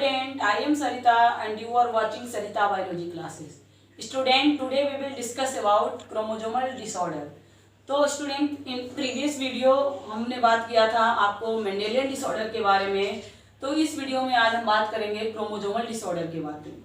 student, I am Sarita and you are watching Sarita Biology classes. Student, today we will discuss about chromosomal disorder. तो student in previous video हमने बात किया था आपको Mendelian disorder के बारे में, तो इस वीडियो में आज हम बात करेंगे क्रोमोसोमल डिसऑर्डर के बारे में।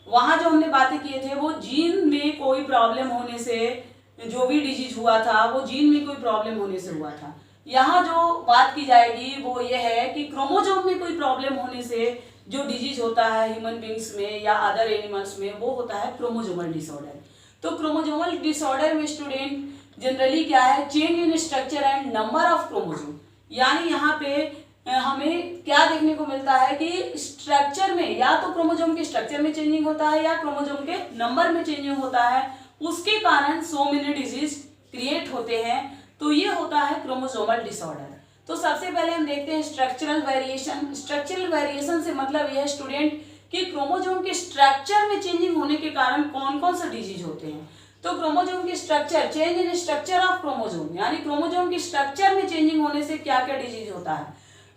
वहाँ जो हमने बातें किए थे वो जीन में कोई प्रॉब्लम होने से जो भी डिजीज हुआ था वो जीन में कोई प्रॉब्लम होने से हुआ था। यहाँ जो बात की जाएगी वो ये है कि क्रोमोसोम में कोई प्रॉब्लम होने से जो डिजीज होता है ह्यूमन बींग्स में या अदर एनिमल्स में वो होता है क्रोमोसोमल डिसऑर्डर। तो क्रोमोसोमल डिसऑर्डर में स्टूडेंट जनरली क्या है, change in structure and number of chromosome, यानी यहाँ पे हमें क्या देखने को मिलता है कि स्ट्रक्चर में या तो क्रोमोसोम के स्ट्रक्चर में चेंजिंग होता है या क्रोमोसोम के नंबर में चेंजिंग होता है, उसके कारण सो मेनी डिजीज क्रिएट होते हैं। तो ये होता है क्रोमोसोमल डिसऑर्डर। तो सबसे पहले हम देखते हैं स्ट्रक्चरल वेरिएशन। स्ट्रक्चरल वेरिएशन से मतलब यह है स्टूडेंट कि क्रोमोसोम के स्ट्रक्चर में चेंजिंग होने के कारण कौन कौन से डिजीज होते हैं। तो क्रोमोसोम के structure, change in structure of chromosome, यानी क्रोमोसोम के स्ट्रक्चर में चेंजिंग होने से क्या क्या डिजीज होता है।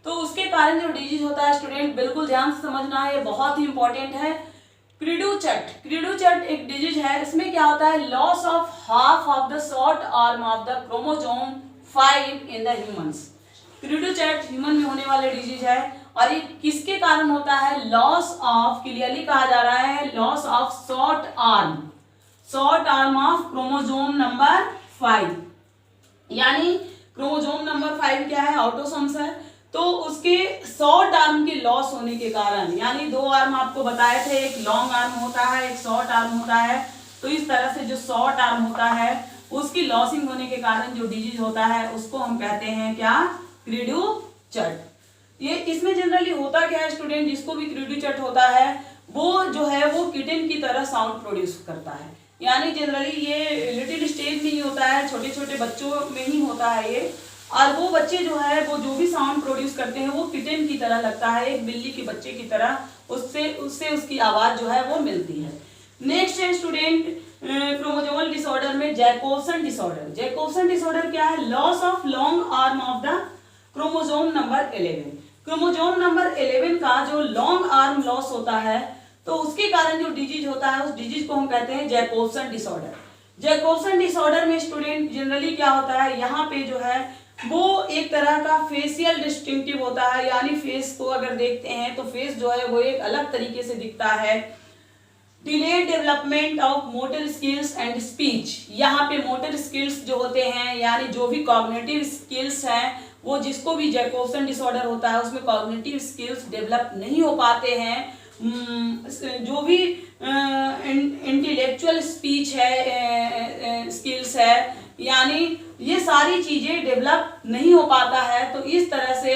तो उसके कारण जो डिजीज होता है स्टूडेंट बिल्कुल ध्यान से समझना है, ये बहुत ही इंपॉर्टेंट है। क्रीडूचट, क्रीडूचट एक डिजीज है, इसमें क्या होता है, loss of half of the short arm of the chromosome 5 in the humans. Cri du chat human में होने वाले डिजीज है और ये किसके कारण होता है, लॉस ऑफ, क्लियरली कहा जा रहा है loss of short arm of chromosome number 5, यानी क्रोमोसोम नंबर 5 क्या है, ऑटोसोम्स है। तो उसके शॉर्ट आर्म के लॉस होने के कारण, यानी दो आर्म आपको बताए थे, एक लॉन्ग आर्म होता है एक शॉर्ट आर्म होता है, तो इस तरह से जो शॉर्ट आर्म होता है उसकी लॉसिंग होने के कारण जो डिजीज होता है उसको हम कहते हैं क्या, क्रीडूचट। ये इसमें जनरली होता क्या है स्टूडेंट, जिसको भी क्रीडूचट होता है वो जो है वो किटन की तरह साउंड प्रोड्यूस करता है, यानी जनरली ये लिटिल स्टेज में ही होता है, छोटे छोटे बच्चों में ही होता है ये। और वो बच्चे जो है वो जो भी साउंड प्रोड्यूस करते हैं वो किटन की तरह लगता है, एक बिल्ली के बच्चे की तरह, उससे उसकी आवाज जो है वो मिलती है। नेक्स्ट है स्टूडेंट क्रोमोसोमल डिसऑर्डर में जैकोब्सन डिसऑर्डर। जैकोब्सन डिसऑर्डर क्या है, loss of long arm of the chromosome number 11। Chromosome number 11 का जो लॉन्ग आर्म लॉस होता है तो उसके कारण जो डिजीज होता है उस डिजीज को हम कहते हैं जैकोब्सन डिसऑर्डर। जैकोब्सन डिसऑर्डर में स्टूडेंट जनरली क्या होता है, यहाँ पे जो है वो एक तरह का फेशियल डिस्टिंक्टिव होता है, यानी फेस को अगर देखते हैं तो फेस जो है वो एक अलग तरीके से दिखता है। Delayed development of motor skills and speech, यहाँ पे मोटर स्किल्स जो होते हैं यानी जो भी कॉग्निटिव स्किल्स हैं वो, जिसको भी जैकोब्सन डिसऑर्डर होता है उसमें कॉग्निटिव स्किल्स डेवलप नहीं हो पाते हैं। जो भी इंटेलेक्चुअल स्पीच है, स्किल्स है, यानी ये सारी चीजें डेवलप नहीं हो पाता है। तो इस तरह से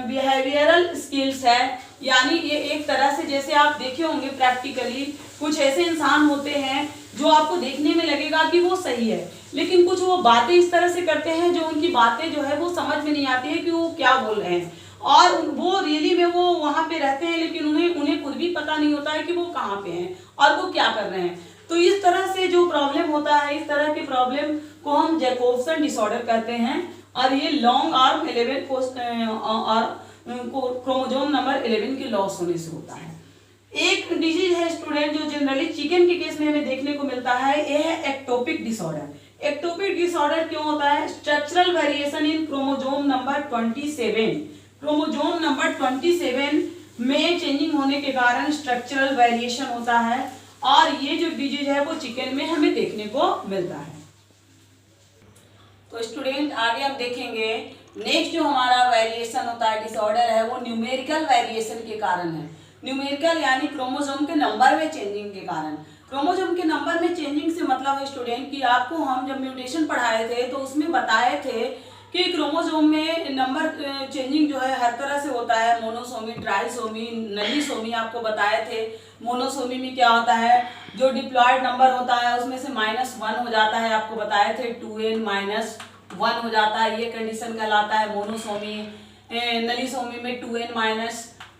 बिहेवियरल स्किल्स है, यानी ये एक तरह से जैसे आप देखे होंगे प्रैक्टिकली कुछ ऐसे इंसान होते हैं जो आपको देखने में लगेगा कि वो सही है, लेकिन कुछ वो बातें इस तरह से करते हैं जो उनकी बातें जो है वो समझ में नहीं आती है कि वो क्या बोल रहे हैं, और वो रियली में वो वहां पे रहते हैं लेकिन उन्हें खुद भी पता नहीं होता है कि वो कहाँ पे हैं और वो क्या कर रहे हैं। तो इस तरह से जो प्रॉब्लम होता है, इस तरह के प्रॉब्लम को हम जैकोब्सन डिसऑर्डर कहते हैं, और ये लॉन्ग आर्म 11 क्रोमोसोम नंबर 11 के लॉस होने से होता है। एक डिजीज है स्टूडेंट जो जनरली चिकन के केस में हमें देखने को मिलता है, ये है एक्टोपिक डिसऑर्डर। एक्टोपिक डिसऑर्डर क्यों होता है, structural variation in chromosome number 27। Chromosome number 27 में चेंजिंग होने के कारण स्ट्रक्चरल वेरिएशन होता है, और ये जो डिजीज है वो चिकन में हमें देखने को मिलता है। तो स्टूडेंट आगे हम देखेंगे नेक्स्ट जो हमारा वेरिएशन होता है, डिसऑर्डर है, वो न्यूमेरिकल वेरिएशन के कारण है। न्यूमेरिकल यानी क्रोमोसोम के नंबर में चेंजिंग के कारण। क्रोमोसोम के नंबर में चेंजिंग से मतलब है स्टूडेंट कि आपको हम जब म्यूटेशन पढ़ाए थे तो उसमें बताए थे कि क्रोमोसोम में नंबर चेंजिंग जो है हर तरह से होता है, मोनोसोमी, ट्राइसोमी, नलीसोमी आपको बताए थे। मोनोसोमी में क्या होता है, जो डिप्लॉयड नंबर होता है उसमें से -1 हो जाता है, आपको बताए थे 2n - 1 हो जाता है, ये कंडीशन कहलाता है मोनोसोमी। नलीसोमी में 2n -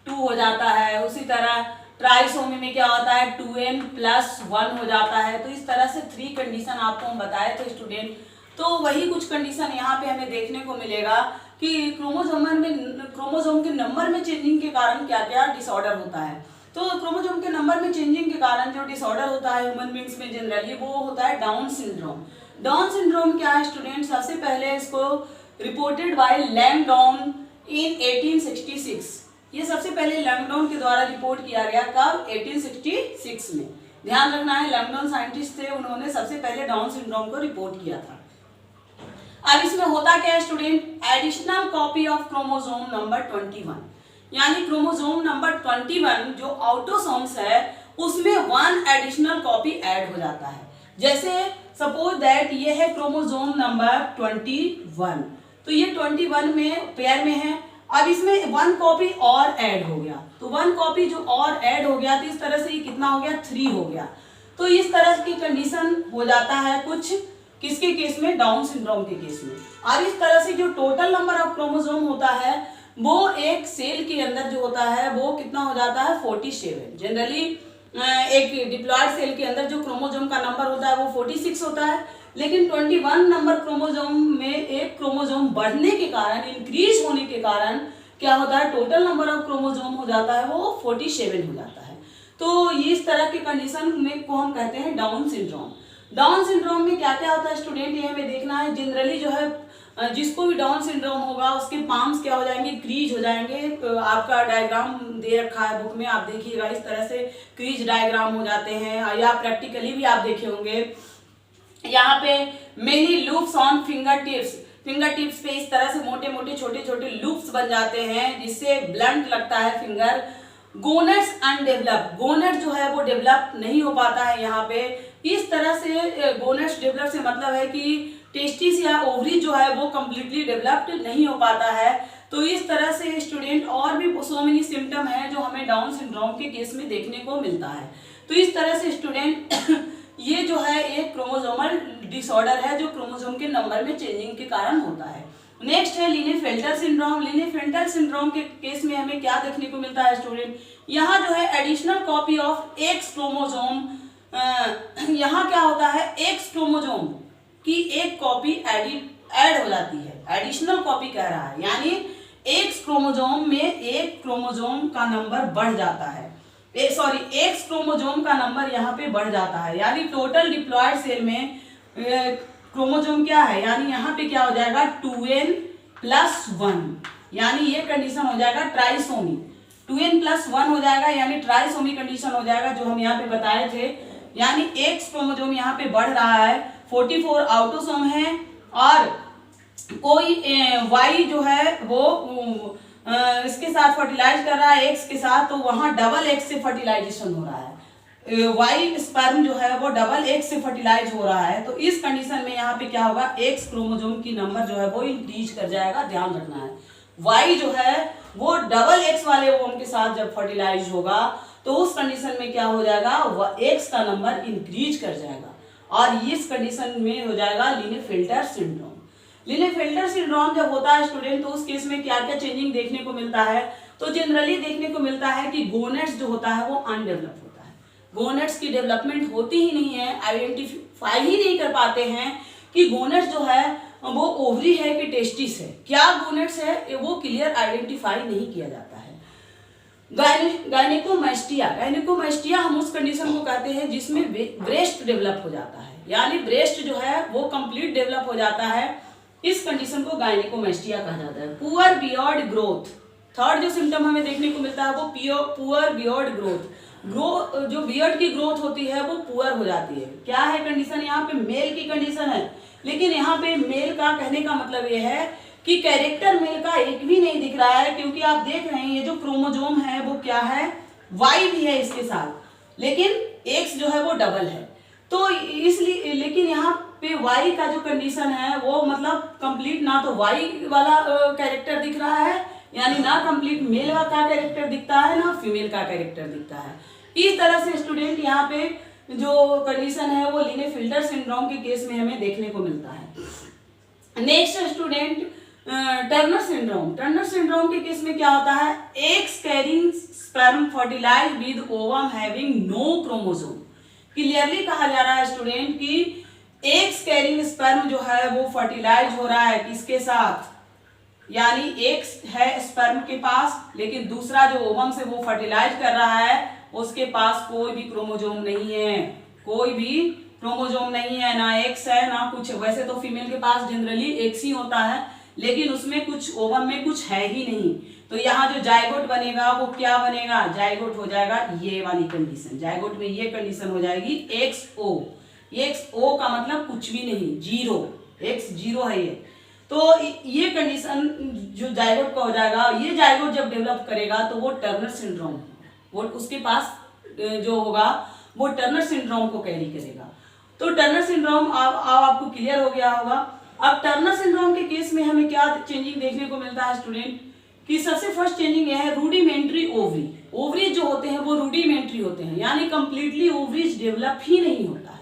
2 हो जाता है। उसी तरह ट्राइसोमी में क्या होता है, 2n + 1 हो जाता है। तो इस तरह से 3 कंडीशन आपको हम बताए थे स्टूडेंट। तो वही कुछ कंडीशन यहाँ पे हमें देखने को मिलेगा कि क्रोमोसोम के नंबर में चेंजिंग के कारण क्या क्या डिसऑर्डर होता है। तो क्रोमोसोम के नंबर में चेंजिंग के कारण जो डिसऑर्डर होता है ह्यूमन बींग्स में जनरली, वो होता है डाउन सिंड्रोम। डाउन सिंड्रोम क्या है स्टूडेंट, सबसे पहले इसको रिपोर्टेड बाय लैंगडॉन इन 1866। ये सबसे पहले लैंगडॉन के द्वारा रिपोर्ट किया गया, कब? 1866 में। ध्यान रखना है, लैंगडॉन साइंटिस्ट थे, उन्होंने सबसे पहले डाउन सिंड्रोम को रिपोर्ट किया था। अब इसमें होता क्या है student, additional copy of chromosome number 21, यानी क्रोमोसोम नंबर 21 जो ऑटोसोम्स है उसमें 1 एडिशनल कॉपी ऐड हो जाता है। जैसे सपोज दैट ये है क्रोमोसोम नंबर 21, तो ये 21 में पेयर में है, अब इसमें 1 कॉपी और ऐड हो गया, तो 1 कॉपी जो और ऐड हो गया, तो इस तरह से ये कितना हो गया, 3 हो गया। तो इस तरह की कंडीशन हो जाता है कुछ किसके केस में, डाउन सिंड्रोम के केस में। और इस तरह से जो टोटल नंबर ऑफ क्रोमोसोम होता है वो एक सेल के अंदर जो होता है वो कितना हो जाता है, 47। जनरली एक डिप्लॉयड सेल के अंदर जो क्रोमोसोम का नंबर होता है वो 46 होता है, लेकिन 21 नंबर क्रोमोसोम में एक क्रोमोसोम बढ़ने के कारण, इंक्रीज होने के कारण क्या होता है, टोटल नंबर ऑफ क्रोमोसोम हो जाता है वो 47 हो जाता है। तो इस तरह के कंडीशन में को हम कहते हैं डाउन सिंड्रोम। डाउन सिंड्रोम में क्या क्या होता है स्टूडेंट, ये हमें देखना है। जनरली जो है जिसको भी डाउन सिंड्रोम होगा उसके पाम्स क्या हो जाएंगे, क्रीज हो जाएंगे। आपका डायग्राम दे रखा है बुक में, आप देखिएगा इस तरह से क्रीज डायग्राम हो जाते हैं, या प्रैक्टिकली भी आप देखे होंगे। यहाँ पे many loops on finger tips पे इस तरह से मोटे मोटे छोटे छोटे लूप्स बन जाते हैं जिससे ब्लंट लगता है फिंगर। गोनेट्स अनडेवलप, गोनेट जो है वो डेवलप नहीं हो पाता है यहाँ पे। इस तरह से गोनेट्स डेवलप से मतलब है कि टेस्टिस या ओवरी जो है वो कम्प्लीटली डेवलप्ड नहीं हो पाता है। तो इस तरह से स्टूडेंट और भी सो मेनी सिम्टम है जो हमें डाउन सिंड्रोम के केस में देखने को मिलता है। तो इस तरह से स्टूडेंट ये जो है एक क्रोमोसोमल डिसऑर्डर है जो क्रोमोसोम के नंबर में चेंजिंग के कारण होता है। नेक्स्ट है लिनेफेल्टर सिंड्रोम। लिनेफेल्टर सिंड्रोम के केस में हमें क्या देखने को मिलता है स्टूडेंट, यहाँ जो है additional copy of x chromosome, यहाँ क्या होता है, एक्स क्रोमोसोम की एक कॉपी ऐड हो जाती है। एडिशनल कॉपी कह रहा है, यानी एक्स क्रोमोसोम में एक क्रोमोसोम का नंबर बढ़ जाता है, एक्स क्रोमोसोम का नंबर यहाँ पे बढ़ जाता है। यानी टोटल डिप्लॉयड सेल में क्रोमोसोम क्या है, यानी यहाँ पे क्या हो जाएगा 2n+1, यानी ये कंडीशन हो जाएगा ट्राइसोमी। 2n+1 हो जाएगा यानी ट्राइसोमी कंडीशन हो जाएगा जो हम यहाँ पे बताए थे। यानी एक्स क्रोमोसोम यहाँ पे बढ़ रहा है, 44 ऑटोसोम है और कोई वाई जो है वो इसके साथ फर्टिलाइज कर रहा है एक्स के साथ, तो वहां डबल एक्स से फर्टिलाइजेशन हो रहा है। वाई स्पर्म जो है वो डबल एक्स से फर्टिलाइज हो रहा है। तो इस कंडीशन में यहाँ पे क्या होगा, एक्स क्रोमोसोम की नंबर जो है वो इंक्रीज कर जाएगा, ध्यान रखना है। वाई जो है वो डबल एक्स वाले ओम के साथ जब फर्टिलाइज होगा तो उस कंडीशन में क्या हो जाएगा, वह एक्स का नंबर इंक्रीज कर जाएगा और इस कंडीशन में हो जाएगा लिनेफेल्टर सिंड्रोम। लिनेफेल्टर सिंड्रोम जब होता है स्टूडेंट तो उस केस में क्या क्या चेंजिंग देखने को मिलता है, तो जनरली देखने को मिलता है कि गोनेट्स जो होता है वो अनडेवलप होता है। गोनेट्स की डेवलपमेंट होती ही नहीं है, आइडेंटिफाई ही नहीं कर पाते हैं कि गोनेट्स जो है वो ओवरी है कि टेस्टिस है, क्या गोनेट्स है वो क्लियर आइडेंटिफाई नहीं किया जाता है। गायनेकोमैस्टिया हम उस कंडीशन को कहते हैं जिसमें ब्रेस्ट डेवलप हो जाता है, यानी ब्रेस्ट जो है वो कंप्लीट डेवलप हो जाता है। इस कंडीशन को गायनेकोमैस्टिया कहा जाता है। पुअर बियर्ड ग्रोथ, थर्ड जो सिम्टम हमें देखने को मिलता है वो पुअर बियर्ड ग्रोथ। जो बियर्ड की ग्रोथ होती है वो पुअर हो जाती है। क्या है कंडीशन, यहाँ पे मेल की कंडीशन है, लेकिन यहाँ पे मेल का कहने का मतलब ये है कि कैरेक्टर मेल का एक भी नहीं दिख रहा है, क्योंकि आप देख रहे हैं ये जो क्रोमोसोम है वो क्या है, वाई भी है इसके साथ, लेकिन एक्स जो है वो डबल है। तो इसलिए लेकिन यहाँ पे वाई का जो कंडीशन है वो मतलब कंप्लीट ना तो वाई वाला कैरेक्टर दिख रहा है, यानी ना कंप्लीट मेल का कैरेक्टर दिखता है ना फीमेल का कैरेक्टर दिखता है। इस तरह से स्टूडेंट यहाँ पे जो कंडीशन है वो लिनेफेल्टर सिंड्रोम के केस में हमें देखने को मिलता है। Next student Turner syndrome. Turner syndrome के केस में क्या होता है, eggs carrying sperm fertilize with ovum having no chromosome. Clearly कहा जा रहा है स्टूडेंट कि एग्स कैरिंग स्पर्म जो है वो फर्टिलाइज हो रहा है किसके साथ, यानी एक है स्पर्म के पास, लेकिन दूसरा जो ओवम से वो फर्टिलाइज कर रहा है उसके पास कोई भी क्रोमोजोम नहीं है, कोई भी क्रोमोजोम नहीं है, ना एक्स है ना कुछ। वैसे तो फीमेल के पास जनरली एक्स ही होता है, लेकिन उसमें कुछ ओवम में कुछ है ही नहीं। तो यहाँ जो जायगोट बनेगा वो क्या बनेगा, जायगोट हो जाएगा ये वाली कंडीशन, जायगोट में ये कंडीशन हो जाएगी एक्स ओ। एक्स ओ का मतलब कुछ भी नहीं, जीरो, एक्स जीरो है ये। तो ये कंडीशन जो जायगोट का हो जाएगा, ये जायगोट जब डेवलप करेगा तो वो टर्नर सिंड्रोम, वो उसके पास जो होगा वो टर्नर सिंड्रोम को कैरी करेगा। तो टर्नर सिंड्रोम अब आपको क्लियर हो गया होगा। अब टर्नर सिंड्रोम के केस में हमें क्या चेंजिंग देखने को मिलता है स्टूडेंट, कि सबसे फर्स्ट चेंजिंग यह है रूडिमेंट्री ओवरी। ओवरीज जो होते हैं वो रूडिमेंट्री होते हैं, यानी कंप्लीटली ओवरीज डेवलप ही नहीं होता है।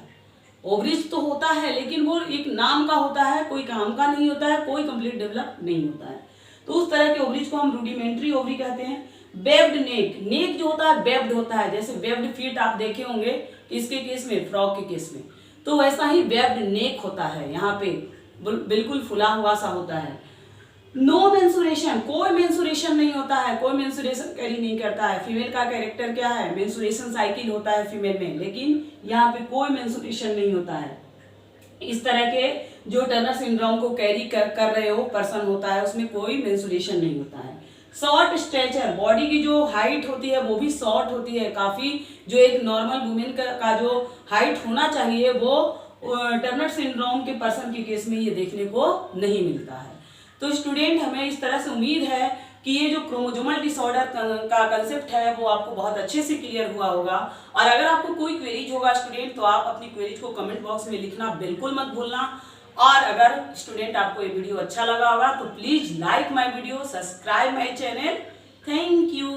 ओवरीज तो होता है लेकिन वो एक नाम का होता है, कोई काम का नहीं होता है, कोई कंप्लीट डेवलप नहीं होता है। तो उस तरह के ओवरीज को हम रूडिमेंट्री ओवरी कहते हैं। वेब्ड नेक, नेक जो होता है वेब्ड होता है, जैसे वेब्ड फीट आप देखे होंगे किसके केस में, फ्रॉग के केस में, तो वैसा ही वेब्ड नेक होता है, यहाँ पे बिल्कुल फुला हुआ सा होता है। नो मेंसुरेशन, कोई मेंसुरेशन नहीं होता है, कोई मेंसुरेशन कैरी नहीं करता है। फीमेल का कैरेक्टर क्या है, मेंसुरेशन साइकिल होता है फीमेल में, लेकिन यहाँ पे कोई मेंसुरेशन नहीं होता है। इस तरह के जो टर्नर सिंड्रोम को कैरी कर रहे हो पर्सन होता है उसमें कोई मेंसुरेशन नहीं होता है। शॉर्ट स्ट्रेचर, बॉडी की जो हाइट होती है वो भी शॉर्ट होती है काफी, जो एक नॉर्मल वुमेन का जो हाइट होना चाहिए वो टर्नर सिंड्रोम के पर्सन के केस में ये देखने को नहीं मिलता है। तो स्टूडेंट हमें इस तरह से उम्मीद है कि ये जो क्रोमोजोमल डिसऑर्डर का कंसेप्ट है वो आपको बहुत अच्छे से क्लियर हुआ होगा। और अगर आपको कोई क्वेरीज होगा स्टूडेंट तो आप अपनी क्वेरीज को कमेंट बॉक्स में लिखना बिल्कुल मत भूलना। और अगर स्टूडेंट आपको ये वीडियो अच्छा लगा होगा तो please like my video, subscribe my channel. Thank you.